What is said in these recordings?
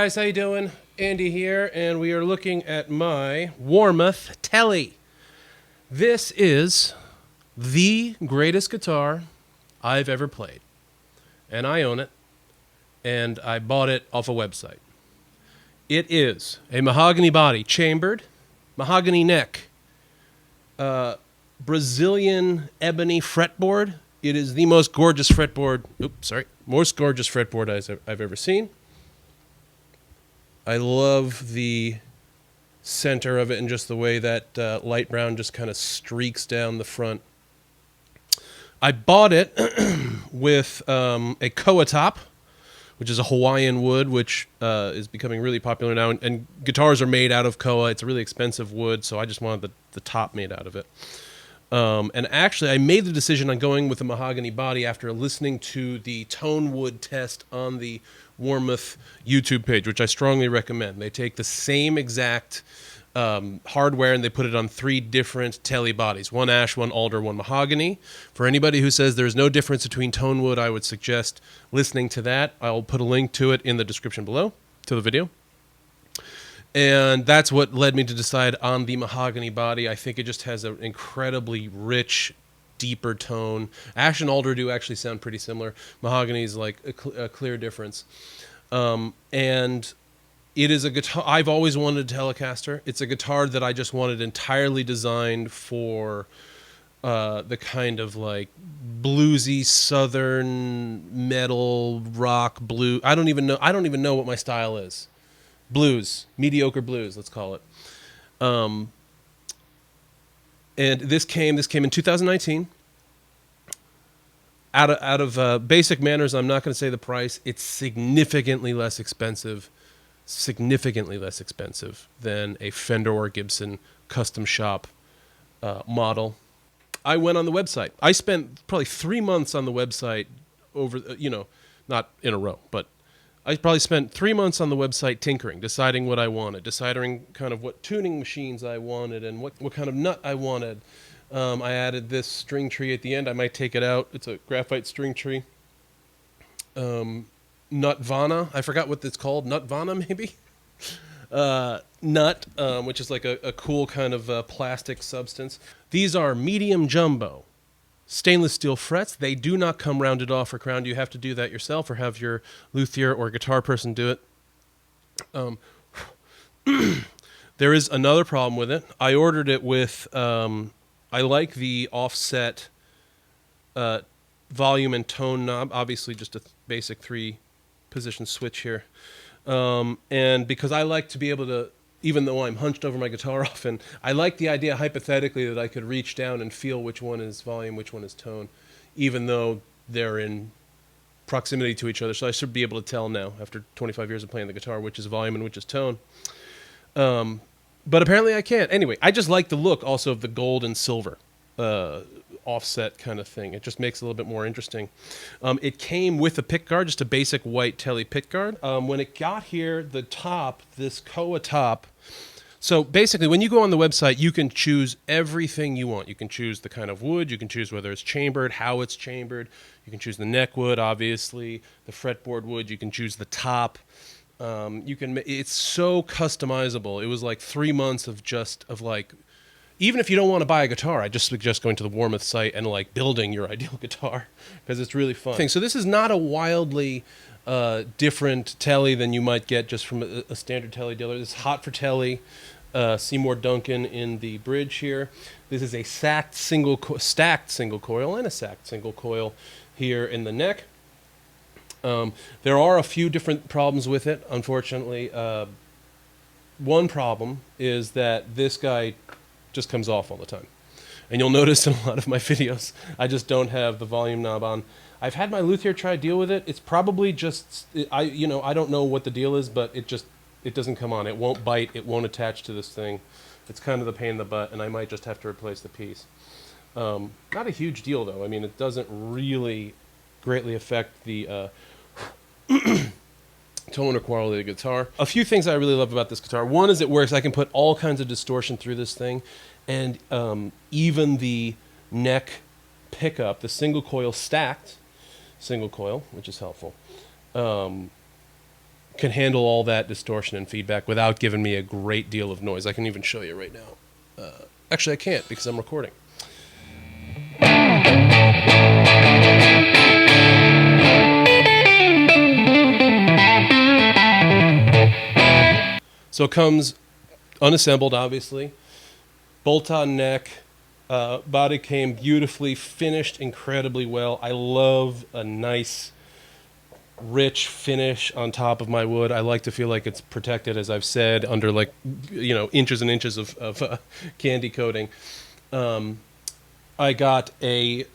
guys, how you doing? Andy here, and we are looking at my Warmoth Telly. This is the greatest guitar I've ever played, and I own it, and I bought it off a website. It is a mahogany body, chambered, mahogany neck, Brazilian ebony fretboard. It is the most gorgeous fretboard. Most gorgeous fretboard I've ever seen. I love the center of it and just the way that light brown just kind of streaks down the front. I bought it with a koa top, which is a Hawaiian wood, which is becoming really popular now. And guitars are made out of koa. It's a really expensive wood, so I just wanted the top made out of it. And actually, I made the decision on going with a mahogany body after listening to the tone wood test on the Warmouth YouTube page, which I strongly recommend. They take the same exact hardware and they put it on 3 different telly bodies: one ash, one alder, one mahogany. For anybody who says there's no difference between tone wood, I would suggest listening to that. I'll put a link to it in the description below to the video. And that's what led me to decide on the mahogany body. I think it just has an incredibly rich, deeper tone. Ash and alder do actually sound pretty similar. Mahogany is like a clear difference. And it is a guitar. I've always wanted a Telecaster. It's a guitar that I just wanted entirely designed for the kind of like bluesy southern metal rock blue. I don't even know what my style is. Blues, mediocre blues, let's call it. And this came in 2019. Out of basic manners, I'm not going to say the price. It's significantly less expensive than a Fender or Gibson custom shop model. I went on the website. I spent probably 3 months on the website over, not in a row, but I probably spent 3 months on the website tinkering, deciding what I wanted, deciding kind of what tuning machines I wanted and what kind of nut I wanted. I added this string tree at the end. I might take it out. It's a graphite string tree. Nutvana. I forgot what it's called. Nutvana, maybe? Nut, which is like a cool kind of plastic substance. These are medium jumbo stainless steel frets. They do not come rounded off or crowned. You have to do that yourself or have your luthier or guitar person do it. There is another problem with it. I ordered it with, I like the offset volume and tone knob. Obviously just a basic 3-position switch here. And because I like to be able to, even though I'm hunched over my guitar often, I like the idea hypothetically that I could reach down and feel which one is volume, which one is tone, even though they're in proximity to each other. So I should be able to tell now, after 25 years of playing the guitar, which is volume and which is tone. But apparently I can't. Anyway, I just like the look also of the gold and silver offset kind of thing. It just makes it a little bit more interesting. It came with a pick guard, just a basic white Telly pick guard. When it got here, the top, this koa top. So basically, when you go on the website, you can choose everything you want. You can choose the kind of wood. You can choose whether it's chambered, how it's chambered. You can choose the neck wood, obviously, the fretboard wood. You can choose the top. It's so customizable. It was like 3 months of even if you don't want to buy a guitar, I just suggest going to the Warmouth site and like building your ideal guitar because it's really fun. So this is not a wildly different Telly than you might get just from a standard Telly dealer. This is Hot for Telly, Seymour Duncan in the bridge here. This is a stacked single coil and a sacked single coil here in the neck. There are a few different problems with it, unfortunately. One problem is that this guy just comes off all the time. And you'll notice in a lot of my videos, I just don't have the volume knob on. I've had my luthier try to deal with it. It's probably just, I don't know what the deal is, but it doesn't come on. It won't bite. It won't attach to this thing. It's kind of the pain in the butt, and I might just have to replace the piece. Not a huge deal, though. I mean, it doesn't really greatly affect the tone or quality of the guitar. A few things I really love about this guitar. One is it works. I can put all kinds of distortion through this thing, and even the neck pickup, the single coil stacked single coil, which is helpful, can handle all that distortion and feedback without giving me a great deal of noise. I can even show you right now. Actually, I can't because I'm recording. So it comes unassembled, obviously. Bolt-on neck. Body came beautifully, finished incredibly well. I love a nice, rich finish on top of my wood. I like to feel like it's protected, as I've said, under like, inches and inches of candy coating. I got a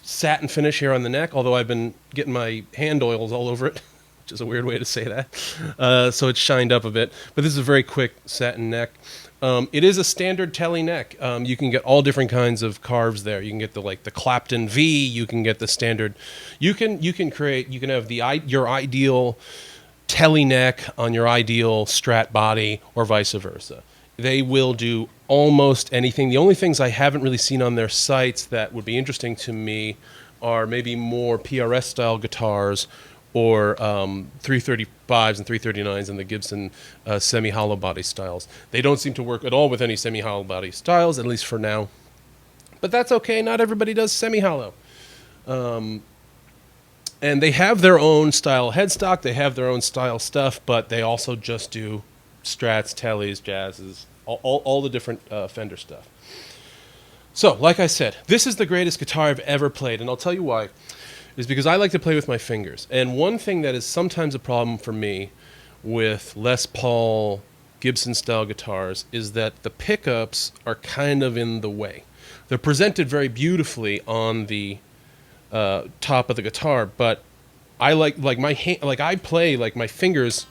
satin finish here on the neck, although I've been getting my hand oils all over it, which is a weird way to say that. So it's shined up a bit. But this is a very quick satin neck. It is a standard Tele neck. You can get all different kinds of carves there. You can get the Clapton V. You can get the standard. You can have your ideal Tele neck on your ideal Strat body, or vice versa. They will do almost anything. The only things I haven't really seen on their sites that would be interesting to me are maybe more PRS style guitars, or 335s and 339s and the Gibson semi-hollow body styles. They don't seem to work at all with any semi-hollow body styles, at least for now. But that's okay. Not everybody does semi-hollow. And they have their own style headstock. They have their own style stuff, but they also just do Strats, Teles, Jazzes, all the different Fender stuff. So, like I said, this is the greatest guitar I've ever played, and I'll tell you why. Is because I like to play with my fingers. And one thing that is sometimes a problem for me with Les Paul Gibson-style guitars is that the pickups are kind of in the way. They're presented very beautifully on the top of the guitar, but I like my hand, I play like my fingers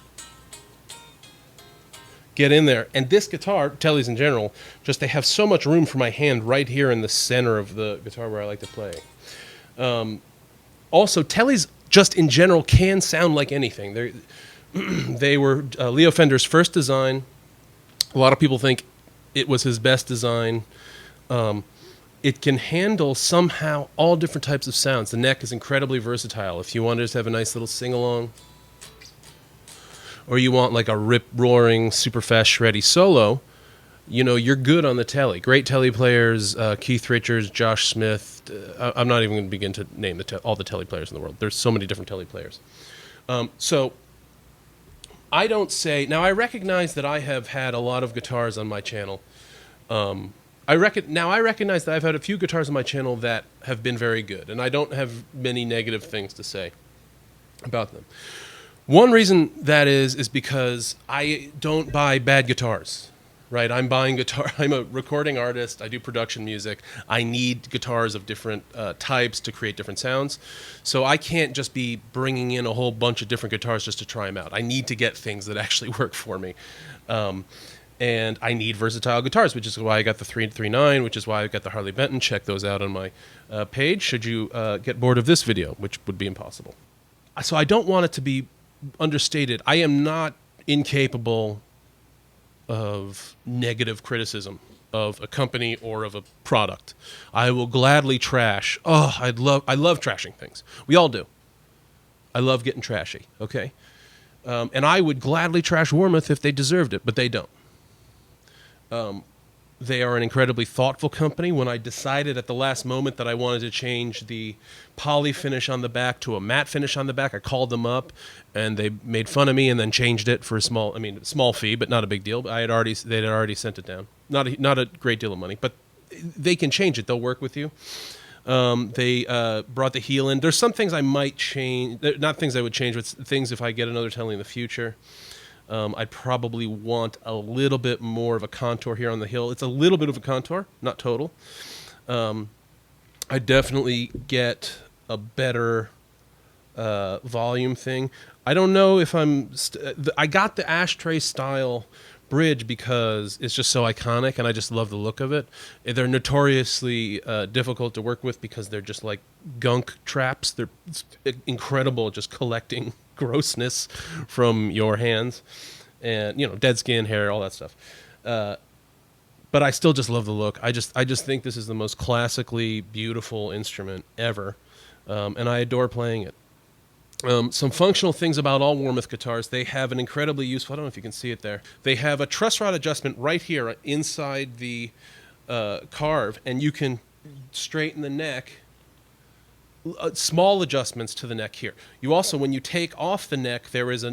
get in there. And this guitar, Teles in general, just they have so much room for my hand right here in the center of the guitar where I like to play. Also, Teles just in general can sound like anything. They were Leo Fender's first design. A lot of people think it was his best design. It can handle somehow all different types of sounds. The neck is incredibly versatile. If you want to just have a nice little sing-along, or you want like a rip-roaring, super fast, shreddy solo, you're good on the Tele. Great Tele players, Keith Richards, Josh Smith. I'm not even going to begin to name all the Tele players in the world. There's so many different Tele players. So I don't say... Now, I recognize that I have had a lot of guitars on my channel. I recognize that I've had a few guitars on my channel that have been very good, and I don't have many negative things to say about them. One reason that is because I don't buy bad guitars. Right, I'm buying guitar. I'm a recording artist. I do production music. I need guitars of different types to create different sounds. So I can't just be bringing in a whole bunch of different guitars just to try them out. I need to get things that actually work for me. And I need versatile guitars, which is why I got the 339, which is why I got the Harley Benton. Check those out on my page should you get bored of this video, which would be impossible. So I don't want it to be understated. I am not incapable of negative criticism of a company or of a product. I will gladly trash. I love trashing things. We all do. I love getting trashy, okay? And I would gladly trash Warmouth if they deserved it, but they don't. They are an incredibly thoughtful company. When I decided at the last moment that I wanted to change the poly finish on the back to a matte finish on the back, I called them up, and they made fun of me and then changed it for a small fee, but not a big deal. They had already sent it down. Not a great deal of money, but they can change it. They'll work with you. They brought the heel in. There's some things I might change, not things I would change, but things if I get another Tele in the future. I'd probably want a little bit more of a contour here on the hill. It's a little bit of a contour, not total. I definitely get a better volume thing. I don't know if I got the ashtray style bridge because it's just so iconic and I just love the look of it. They're notoriously difficult to work with because they're just like gunk traps. They're incredible just collecting grossness from your hands and dead skin, hair, all that stuff. But I still just love the look. I just think this is the most classically beautiful instrument ever, and I adore playing it. Some functional things about all Warmouth guitars. They have an incredibly useful, I don't know if you can see it there. They have a truss rod adjustment right here inside the carve, and you can straighten the neck. Small adjustments to the neck here. You also, when you take off the neck, there is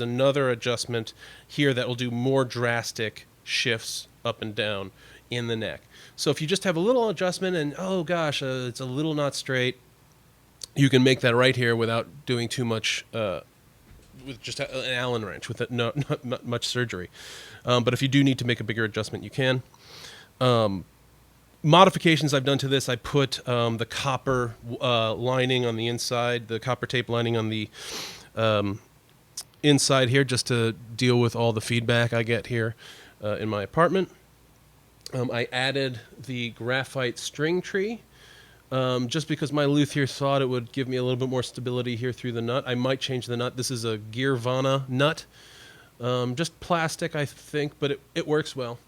another adjustment here that will do more drastic shifts up and down in the neck. So if you just have a little adjustment and, oh gosh, it's a little not straight, you can make that right here without doing too much, with just an Allen wrench, with not much surgery. But if you do need to make a bigger adjustment, you can. Modifications I've done to this, I put the copper lining on the inside, the copper tape lining on the inside here, just to deal with all the feedback I get here in my apartment. I added the graphite string tree, just because my luthier thought it would give me a little bit more stability here through the nut. I might change the nut. This is a Gearvana nut, just plastic, I think, but it works well.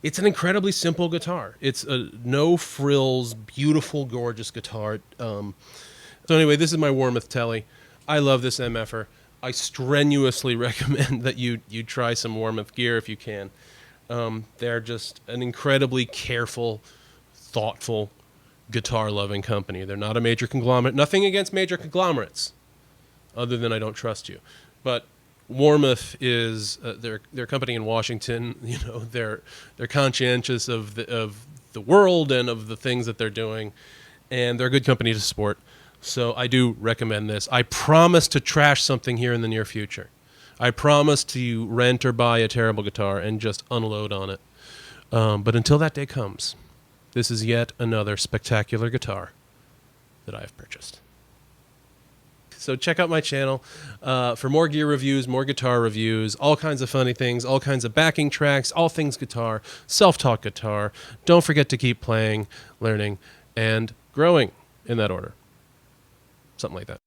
It's an incredibly simple guitar. It's a no frills, beautiful, gorgeous guitar. So anyway, this is my Warmouth Tele. I love this MFer. I strenuously recommend that you try some Warmouth gear if you can. They're just an incredibly careful, thoughtful, guitar-loving company. They're not a major conglomerate. Nothing against major conglomerates, other than I don't trust you. But Warmouth is their company in Washington. You know, they're conscientious of the world and of the things that they're doing, and they're a good company to support. So I do recommend this. I promise to trash something here in the near future. I promise to rent or buy a terrible guitar and just unload on it. But until that day comes, this is yet another spectacular guitar that I have purchased. So check out my channel for more gear reviews, more guitar reviews, all kinds of funny things, all kinds of backing tracks, all things guitar, self-taught guitar. Don't forget to keep playing, learning, and growing in that order. Something like that.